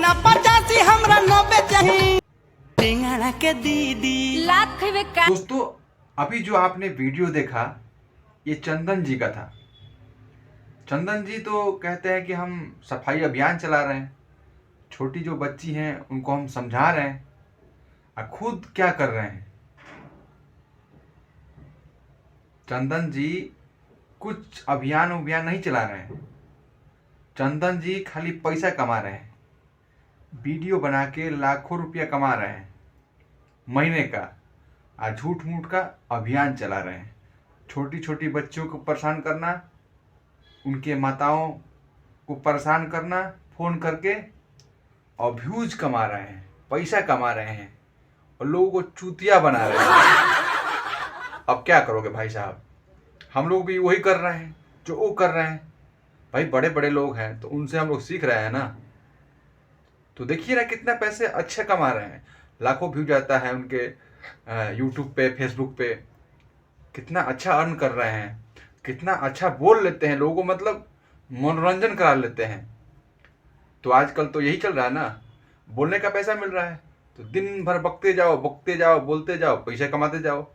ना 85 हमरा 90 चाहिए टेंगड़ा के दीदी लाख विका। दोस्तों, अभी जो आपने वीडियो देखा ये चंदन जी का था। चंदन जी तो कहते हैं कि हम सफाई अभियान चला रहे हैं, छोटी जो बच्ची हैं उनको हम समझा रहे हैं, और खुद क्या कर रहे हैं। चंदन जी कुछ अभियान नहीं चला रहे हैं। चंदन जी खाली पैसा कमा रहे हैं, वीडियो बना के लाखों रुपया कमा रहे हैं महीने का, और झूठ मूठ का अभियान चला रहे हैं। छोटी छोटी बच्चियों को परेशान करना, उनके माताओं को परेशान करना फोन करके, और व्यूज कमा रहे हैं, पैसा कमा रहे हैं, और लोगों को चूतिया बना रहे हैं। अब क्या करोगे भाई साहब, हम लोग भी वही कर रहे हैं जो वो कर रहे हैं। भाई बड़े बड़े लोग हैं तो उनसे हम लोग सीख रहे हैं ना। तो देखिए ना कितना पैसे अच्छे कमा रहे हैं, लाखों व्यू जाता है उनके यूट्यूब पे, फेसबुक पे, कितना अच्छा अर्न कर रहे हैं, कितना अच्छा बोल लेते हैं लोगों को, मतलब मनोरंजन करा लेते हैं। तो आजकल तो यही चल रहा है ना, बोलने का पैसा मिल रहा है तो दिन भर बकते जाओ बोलते जाओ, पैसे कमाते जाओ।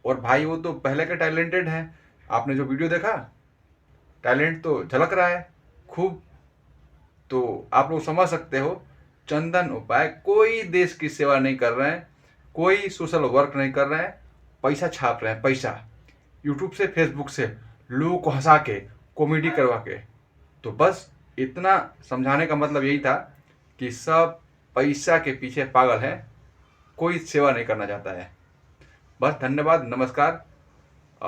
और भाई वो तो पहले के टैलेंटेड हैं, आपने जो वीडियो देखा टैलेंट तो झलक रहा है खूब। तो आप लोग समझ सकते हो, चंदन उपाय कोई देश की सेवा नहीं कर रहे हैं, कोई सोशल वर्क नहीं कर रहे हैं, पैसा छाप रहे हैं, पैसा यूट्यूब से, फेसबुक से, लोगों को हंसा के, कॉमेडी करवा के। तो बस इतना समझाने का मतलब यही था कि सब पैसा के पीछे पागल है, कोई सेवा नहीं करना चाहता है। बस धन्यवाद, नमस्कार।